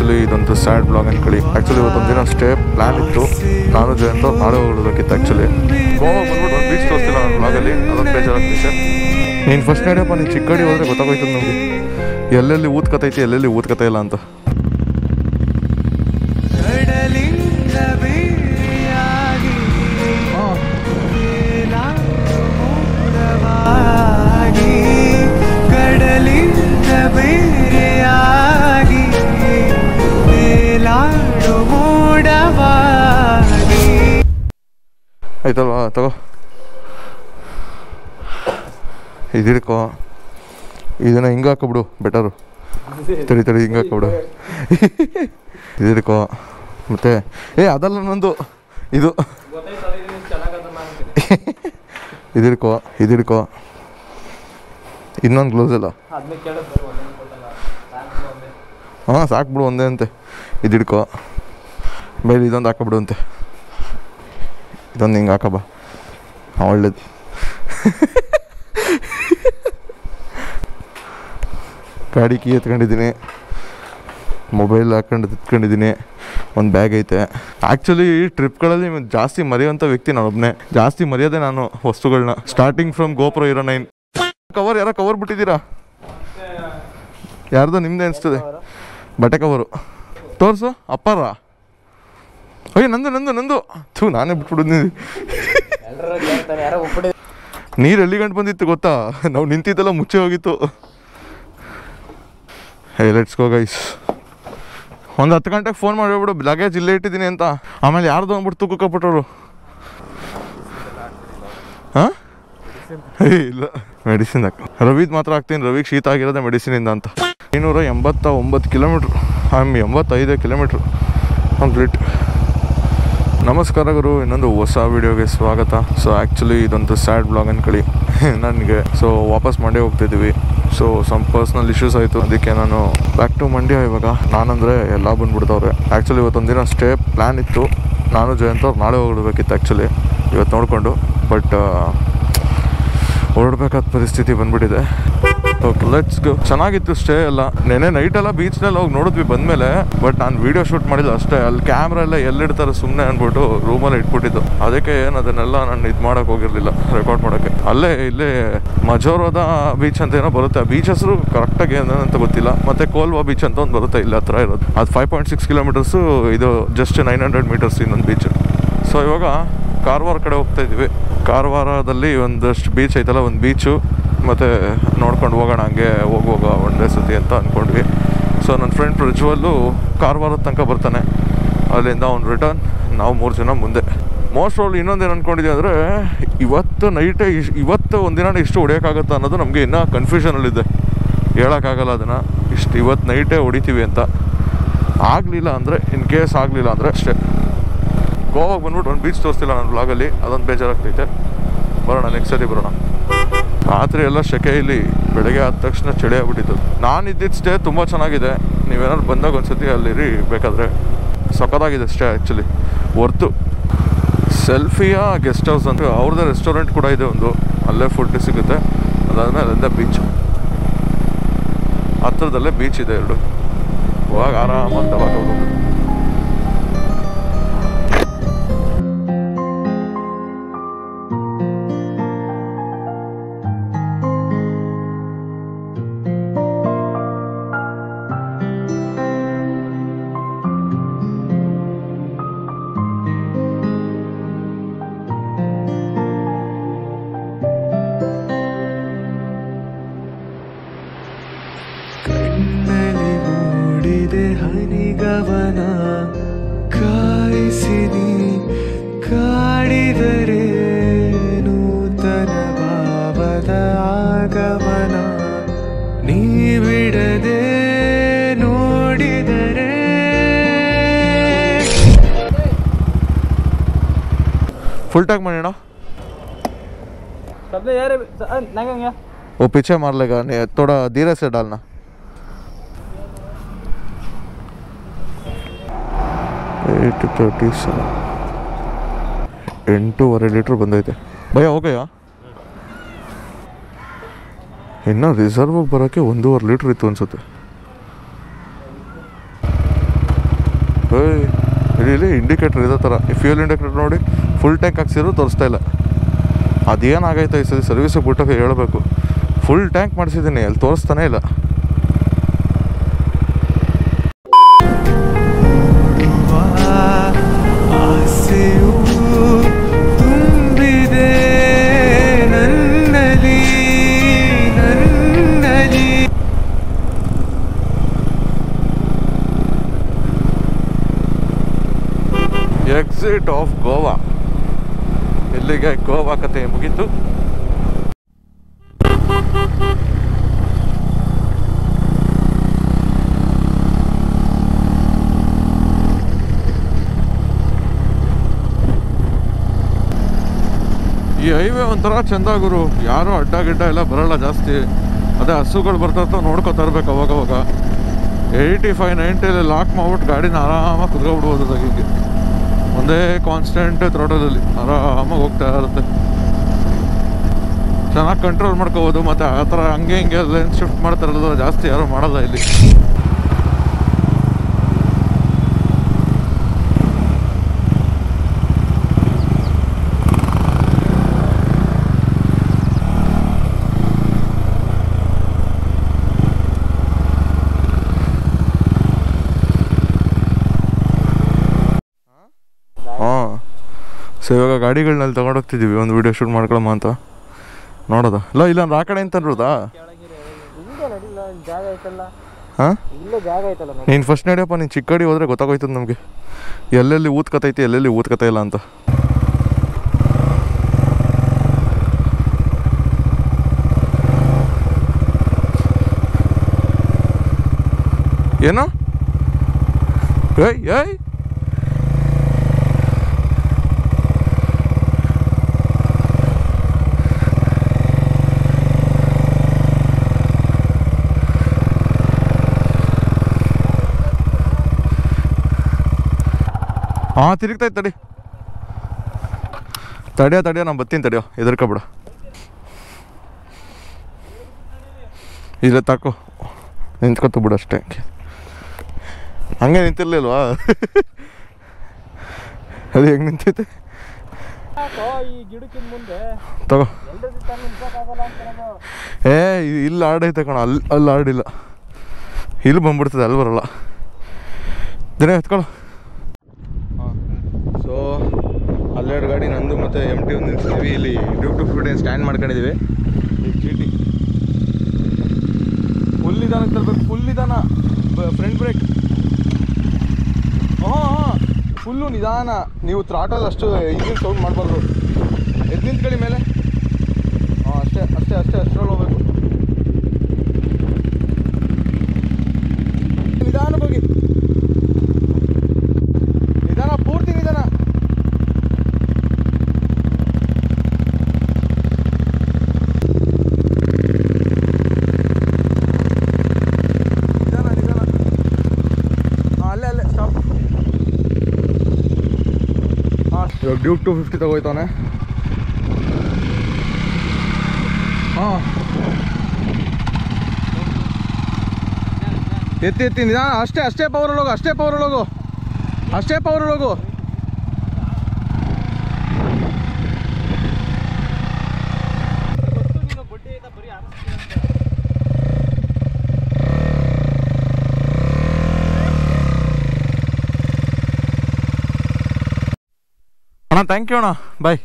Actually ಇದೊಂದು sad blog ಅನ್ಕೊಳ್ಳಿ. Actually ಇವತ್ತೊಂದು ದಿನ ಸ್ಟೇ ಪ್ಲ್ಯಾನ್ ಇತ್ತು. ನಾನು ಜಯಂತ ನಾಳೆ ಹೋಗ್ಬೇಕಿತ್ತು. ಆ್ಯಕ್ಚುಲಿ ಗೋವಾ ಬಂದ್ಬಿಟ್ಟು ಒಂದು ಬೀಚ್ ತೋರಿಸ್ತಿಲ್ಲ ನನ್ನ ಬ್ಲಾಗಲ್ಲಿ, ಅದೊಂದು ಬೇಜಾರಾಗ್ತಿದೆ. ನೀನು ಫಸ್ಟ್ ನಡೆಯಪ್ಪ, ನೀನು ಚಿಕ್ಕಡಿ ಹೋದರೆ ಗೊತ್ತಾಗೋಯ್ತದೆ ನಮಗೆ ಎಲ್ಲೆಲ್ಲಿ ಊದ್ಕತೈತಿ ಎಲ್ಲೆಲ್ಲಿ ಊದ್ಕತ ಇಲ್ಲ ಅಂತ. ಆಯ್ತಲ್ವಾ, ತಗೋ ಇದಿಡ್ಕೋ. ಇದನ್ನ ಹಿಂಗೆ ಹಾಕೊಬಿಡು, ಬೆಟರು. ತಡಿ ಹಿಂಗೆ ಹಾಕೊಬಿಡು. ಇದಿಡ್ಕೋ. ಮತ್ತೆ ಅದಲ್ಲ ನಂದು ಇದು. ಇದಿಡ್ಕೋ. ಇನ್ನೊಂದು ಗ್ಲೌಸ್ ಅಲ್ಲ. ಹಾಂ ಸಾಕ್ಬಿಡು, ಒಂದೇ ಅಂತೆ. ಇದಿಡ್ಕೋ. ಮೇಲೆ ಇದೊಂದು ಹಾಕೊಬಿಡು ಅಂತೆ. ಇದೊಂದು ಹಿಂಗೆ ಹಾಕಬಾ, ಒಳ್ಳೇದು. ಗಾಡಿ ಕೀ ಎತ್ಕೊಂಡಿದ್ದೀನಿ, ಮೊಬೈಲ್ ಎತ್ಕೊಂಡಿದ್ದೀನಿ, ಒಂದು ಬ್ಯಾಗ್ ಐತೆ. ಆ್ಯಕ್ಚುಲಿ ಟ್ರಿಪ್ಗಳಲ್ಲಿ ಜಾಸ್ತಿ ಮರೆಯೋಂಥ ವ್ಯಕ್ತಿ ನಾನೊಬ್ಬನೇ. ಜಾಸ್ತಿ ಮರೆಯೋದೆ ನಾನು ವಸ್ತುಗಳನ್ನ. Starting from GoPro Hero 9 cover. ಯಾರೋ ಕವರ್ ಬಿಟ್ಟಿದ್ದೀರಾ? ಯಾರ್ದೋ ನಿಮ್ಮದೇ ಅನಿಸ್ತದೆ. ಬಟ್ಟೆ ಕವರು ತೋರಿಸು. ಅಪ್ಪಾರ? ಅಯ್ಯೋ ನಂದು ನಾನೇ ಬಿಟ್ಬಿಟ್ಟಿದ್ದೀನಿ. ನೀರು ಎಲ್ಲಿ ಗಂಟು ಬಂದಿತ್ತು ಗೊತ್ತಾ? ನಾವು ನಿಂತಿದ್ದೆಲ್ಲ ಮುಚ್ಚೆ ಹೋಗಿತ್ತು. Let's go guys. ಒಂದು 10 ಗಂಟೆಗೆ ಫೋನ್ ಮಾಡಿಬಿಡು, ಲಗೇಜ್ ಇಲ್ಲೇ ಇಟ್ಟಿದ್ದೀನಿ ಅಂತ. ಆಮೇಲೆ ಯಾರ್ದು ಅಂದ್ಬಿಟ್ಟು ತೂಕಕ್ಕೊಬಿಟ್ಟರು. ಹಾಂ ಇಲ್ಲ, ಮೆಡಿಸಿನ್ ಹಾಕ. ರವಿದು ಮಾತ್ರ ಹಾಕ್ತೀನಿ. ರವಿಗೆ ಶೀತ ಆಗಿರೋದೆ ಮೆಡಿಸಿನಿಂದ ಅಂತ. 589 ಕಿಲೋಮೀಟ್ರು. 85 kilometre complete. ನಮಸ್ಕಾರ ಗುರು, ಇನ್ನೊಂದು ಹೊಸ ವಿಡಿಯೋಗೆ ಸ್ವಾಗತ. ಸೊ ಆ್ಯಕ್ಚುಲಿ ಇದೊಂದು ಸ್ಯಾಡ್ ಬ್ಲಾಗ್ ಅನ್ಕೊಳ್ಳಿ ನನಗೆ. ಸೊ ವಾಪಸ್ ಮಂಡ್ಯ ಹೋಗ್ತಿದ್ದೀವಿ. ಸೊ ಸಮ್ ಪರ್ಸ್ನಲ್ ಇಶ್ಯೂಸ್ ಆಯಿತು, ಅದಕ್ಕೆ ನಾನು ಬ್ಯಾಕ್ ಟು ಮಂಡ್ಯ. ಇವಾಗ ನಾನಂದರೆ ಎಲ್ಲ ಬಂದುಬಿಡ್ತವ್ರೆ. ಆ್ಯಕ್ಚುಲಿ ಇವತ್ತೊಂದು ದಿನ ಸ್ಟೇ ಪ್ಲ್ಯಾನ್ ಇತ್ತು. ನಾನು ಜಯಂತ ನಾಳೆ ಹೊರಡಬೇಕಿತ್ತು ಆ್ಯಕ್ಚುಲಿ, ಇವತ್ತು ನೋಡಿಕೊಂಡು. ಬಟ್ ಹೊರಡಬೇಕಾದ ಪರಿಸ್ಥಿತಿ ಬಂದುಬಿಟ್ಟಿದೆ. Okay let's go. ಚೆನ್ನಾಗಿತ್ತು ಸ್ಟೇ ಎಲ್ಲ. ನೆನೆ ನೈಟೆಲ್ಲ ಬೀಚ್ನಲ್ಲಿ ಹೋಗಿ ನೋಡಿದ್ವಿ ಬಂದಮೇಲೆ. ಬಟ್ ನಾನು ವೀಡಿಯೋ ಶೂಟ್ ಮಾಡಿಲ್ಲ ಅಷ್ಟೇ. ಅಲ್ಲಿ ಕ್ಯಾಮ್ರಾ ಎಲ್ಲ ಎಲ್ಲಿಡ್ತಾರೆ ಸುಮ್ಮನೆ ಅಂದ್ಬಿಟ್ಟು ರೂಮಲ್ಲಿ ಇಟ್ಬಿಟ್ಟಿದ್ದು. ಅದಕ್ಕೆ ಏನು ಅದನ್ನೆಲ್ಲ ನಾನು ಇದು ಮಾಡೋಕ್ಕೆ ಹೋಗಿರಲಿಲ್ಲ, ರೆಕಾರ್ಡ್ ಮಾಡೋಕ್ಕೆ. ಇಲ್ಲೇ ಮಜೋರೋದ ಬೀಚ್ ಅಂತ ಏನೋ ಬರುತ್ತೆ. ಆ ಬೀಚ್ ಹೆಸರು ಕರೆಕ್ಟಾಗಿ ಏನಂತ ಗೊತ್ತಿಲ್ಲ. ಮತ್ತು ಕೋಲ್ವಾ ಬೀಚ್ ಅಂತ ಒಂದು ಬರುತ್ತೆ ಇಲ್ಲಿ ಹತ್ರ ಇರೋದು. ಅದು 5.6 ಕಿಲೋಮೀಟರ್ಸು. ಇದು ಜಸ್ಟ್ 900 ಮೀಟರ್ಸ್ ಇನ್ನೊಂದು ಬೀಚ್. ಸೊ ಇವಾಗ ಕಾರವಾರ ಕಡೆ ಹೋಗ್ತಾ ಇದ್ವಿ. ಕಾರವಾರದಲ್ಲಿ ಒಂದಷ್ಟು ಬೀಚ್ ಐತಲ್ಲ, ಒಂದು ಬೀಚು ಮತ್ತು ನೋಡ್ಕೊಂಡು ಹೋಗೋಣ ಹಂಗೆ ಹೋಗುವಾಗ ಒಂದೇ ಸತಿ ಅಂತ ಅಂದ್ಕೊಂಡ್ವಿ. ಸೊ ನನ್ನ ಫ್ರೆಂಡ್ ಪ್ರಜ್ವಲ್ಲು ಕಾರವಾರದ ತನಕ ಬರ್ತಾನೆ. ಅಲ್ಲಿಂದ ಅವ್ನು ರಿಟರ್ನ್, ನಾವು 3 ಜನ ಮುಂದೆ. ಮೋಸ್ಟ್ ಆಲ್ ಇನ್ನೊಂದೇನು ಅಂದ್ಕೊಂಡಿದ್ದೀವಿ ಅಂದರೆ, ಇವತ್ತು ನೈಟೇ ಇವತ್ತು ಒಂದಿನ ಇಷ್ಟು ಹೊಡೆಯೋಕ್ಕಾಗತ್ತಾ ಅನ್ನೋದು ನಮಗೆ ಇನ್ನೂ ಕನ್ಫ್ಯೂಷನಲ್ಲಿದೆ. ಹೇಳೋಕ್ಕಾಗಲ್ಲ ಅದನ್ನು. ಇವತ್ತು ನೈಟೇ ಹೊಡಿತೀವಿ ಅಂತ. ಆಗಲಿಲ್ಲ ಅಂದರೆ, ಇನ್ ಕೇಸ್ ಆಗಲಿಲ್ಲ ಅಂದರೆ ಅಷ್ಟೇ. ಗೋವಾಗೆ ಬಂದ್ಬಿಟ್ಟು ಒಂದು ಬೀಚ್ ತೋರಿಸ್ತಿಲ್ಲ ನನ್ನ ಬ್ಲಾಗಲ್ಲಿ, ಅದೊಂದು ಬೇಜಾರಾಗ್ತೈತೆ. ಬರೋಣ, ನೆಕ್ಸ್ಟ್ ಸತಿ ಬರೋಣ. ರಾತ್ರಿ ಎಲ್ಲ ಸೆಕೆ ಇಲ್ಲಿ. ಬೆಳಗ್ಗೆ ಆದ ತಕ್ಷಣ ಚಳಿ ಆಗ್ಬಿಟ್ಟಿತ್ತು. ನಾನು ಇದ್ದಿದ್ದು ಸ್ಟೇ ತುಂಬ ಚೆನ್ನಾಗಿದೆ. ನೀವೇನಾದ್ರು ಬಂದಾಗ ಒಂದ್ಸತಿ ಅಲ್ಲಿರಿ ಬೇಕಾದರೆ. ಸಖತ್ತಾಗಿದೆ ಸ್ಟೇ ಆ್ಯಕ್ಚುಲಿ, ವರ್ತು. ಸೆಲ್ಫಿಯಾ ಗೆಸ್ಟ್ ಹೌಸ್ ಅಂತ ಅವ್ರದ್ದೇ ರೆಸ್ಟೋರೆಂಟ್ ಕೂಡ ಇದೆ ಒಂದು. ಅಲ್ಲೇ ಫುಡ್ ಸಿಗುತ್ತೆ. ಅದಾದಮೇಲೆ ಅಲ್ಲಿಂದ ಬೀಚ್, ಹತ್ರದಲ್ಲೇ ಬೀಚ್ ಇದೆ 2. ಹೋಗ ಆರಾಮಾಗಿ ತಗೋಬೋದು. ಹನಿಗವನ ಕಾಯಿಸಿನಿ ಕಾಡಿದರೆ ನೂತನ ಭಾವದ ಆಗಮನ. ನೀ ಬಿಡದೆ ನೋಡಿದರೆ. फुल टैग मारना सबने यार नहीं वो पीछे मार लेगा, नहीं थोड़ा धीरे से डालना. ಎಂಟೂವರೆ ಲೀಟ್ರ್ ಬಂದೈತೆ ಭಯ್ಯ. ಹೋಗಯ್ಯ, ಇನ್ನು ರಿಸರ್ವ್ಗೆ ಬರೋಕ್ಕೆ 1.5 ಲೀಟ್ರ್ ಇತ್ತು ಅನ್ಸುತ್ತೆ. ಇಲ್ಲಿ ಇಂಡಿಕೇಟ್ರ್ ಇದೇ ಥರ ಫ್ಯೂಯಲ್ ಇಂಡಿಕೇಟ್ರ್ ನೋಡಿ ಫುಲ್ ಟ್ಯಾಂಕ್ ಹಾಕ್ಸಿದ್ರು ತೋರಿಸ್ತಾ ಇಲ್ಲ. ಅದೇನಾಗೈತೆ ಈ ಸರಿ ಸರ್ವಿಸಿಗೆ ಬಿಟ್ಟೋಕೆ ಹೇಳಬೇಕು. ಫುಲ್ ಟ್ಯಾಂಕ್ ಮಾಡಿಸಿದ್ದೀನಿ, ಅಲ್ಲಿ ತೋರಿಸ್ತಾನೆ ಇಲ್ಲ. ಆಸೆಯು ತುಂಬಿದೆ ನನ್ನಲ್ಲಿ ನನ್ನಲ್ಲಿ. Exit of Goa. ಇಲ್ಲಿಗೆ ಗೋವಾ ಕತೆ ಮುಗೀತು. ಈ ಹೈವೇ ಒಂಥರ ಚಂದ ಗುರು, ಯಾರು ಅಡ್ಡ ಗಿಡ್ಡ ಎಲ್ಲ ಬರಲ್ಲ ಜಾಸ್ತಿ. ಅದೇ ಹಸುಗಳು ಬರ್ತಾ ನೋಡ್ಕೊತಾ ಇರ್ಬೇಕು ಅವಾಗವಾಗ. 85-90 ಲಾಕ್ ಮಾಡ್ಬಿಟ್ಟು ಗಾಡಿನ ಆರಾಮಾಗಿ ಕುತ್ಕೊಬಿಡ್ಬೋದು. ಹೀಗೆ ಒಂದೇ ಕಾನ್ಸ್ಟೆಂಟ್ ಥ್ರೋಟಲಲ್ಲಿ ಆರಾಮಾಗಿ ಹೋಗ್ತಾ ಇರುತ್ತೆ. ಚೆನ್ನಾಗಿ ಕಂಟ್ರೋಲ್ ಮಾಡ್ಕೋಬೋದು. ಮತ್ತು ಆ ಥರ ಹಂಗೆ ಹಿಂಗೆ ಲೇನ್ ಶಿಫ್ಟ್ ಮಾಡ್ತಾರಲ್ಲ, ಜಾಸ್ತಿ ಯಾರು ಮಾಡಲ್ಲ ಇಲ್ಲಿ. ಹಾಂ, ಸೊ ಇವಾಗ ಗಾಡಿಗಳನ್ನಲ್ಲಿ ತೊಗೊಂಡೋಗ್ತಿದ್ದೀವಿ ಒಂದು ವೀಡಿಯೋ ಶೂಟ್ ಮಾಡ್ಕೊಳಮ್ಮ ಅಂತ. ನೋಡೋದಾ? ಇಲ್ಲ ಆ ಕಡೆ ಅಂತ ಅನ್ಬೋದಾ? ಹಾಂ, ನೀನು ಫಸ್ಟ್ ನಡೆಯಪ್ಪ. ನೀನು ಚಿಕ್ಕ ಗಾಡಿ ಹೋದರೆ ಗೊತ್ತಾಗೋಯ್ತದ ನಮಗೆ ಎಲ್ಲೆಲ್ಲಿ ಊದ್ಕತೈತಿ ಎಲ್ಲೆಲ್ಲಿ ಊದ್ಕತ ಇಲ್ಲ ಅಂತ. ಏನೋ ಏಯ್ ಏಯ್ ಹಾಂ, ತಿರುಗ್ತಾಯ್ತು. ತಡಿಯೋ ನಾನು ಬರ್ತೀನಿ, ತಡಿಯೋ, ಹೆದರ್ಕೊಬಿಡ. ಇಲ್ಲ ತಾಕೋ, ನಿಂತ್ಕೊತ ಬಿಡು ಅಷ್ಟೇ. ಹಂಗೆ ನಿಂತಿರ್ಲಿಲ್ವಾ? ಅದು ಹೆಂಗೆ ನಿಂತೈತೆ ತಗೋ. ಇಲ್ಲಿ ಆಡೈತೆ ಕಣ, ಅಲ್ಲಿ ಆಡಿಲ್ಲ. ಇಲ್ಲಿ ಬಂದ್ಬಿಡ್ತದೆ, ಅಲ್ಲಿ ಬರಲ್ಲ. ದಿನ ಎತ್ಕೊಳ್ಳೋ. ಸೊ 12 ಗಾಡಿ ನಂದು ಮತ್ತು MT ಒಂದು ನಿಲ್ಸಿದ್ವಿ. ಇಲ್ಲಿ ಡ್ಯೂಕ್ ಟು ಫ್ರೂಟ್ ಸ್ಟ್ಯಾಂಡ್ ಮಾಡ್ಕೊಂಡಿದ್ದೀವಿ. ಚೀಟಿ ಫುಲ್ ನಿಧಾನಕ್ಕೆ ತರಬೇಕು, ಫುಲ್ ನಿಧಾನ. ಫ್ರಂಟ್ ಬ್ರೇಕ್ ಹಾಂ ಫುಲ್ಲು ನಿಧಾನ. ನೀವು ಥ್ರಾಟಲ್ ಅಷ್ಟು ಇಂಜಿನ್ ಸೌಂಡ್ ಮಾಡಬಾರ್ದು. ಎದ್ದು ನಿಂತ್ಕೊಳ್ಳಿ ಮೇಲೆ. ಹಾಂ, ಅಷ್ಟರಲ್ಲಿ ಹೋಗ್ಬೇಕು. ನಿಧಾನಕ್ಕೆ ಹೋಗಿ, ನಿಧಾನ, ಪೂರ್ತಿ ನಿಧಾನ. ಅಲ್ಲೇ ಸ್ಟಾಪ್. ಹಾಂ, ಇವಾಗ ಡ್ಯೂಕ್ 250 ತಗೋಯ್ತಾನೆ. ಹಾಂ, ಎತ್ತಿ ನಿಧಾನ. ಅಷ್ಟೇ ಪವರಲ್ಲಿ ಹೋಗು. ಅಷ್ಟೇ ಪವರಲ್ಲಿ ಹೋಗು. ಅಣ್ಣ, ಥ್ಯಾಂಕ್ ಯು ಅಣ್ಣ, ಬಾಯ್.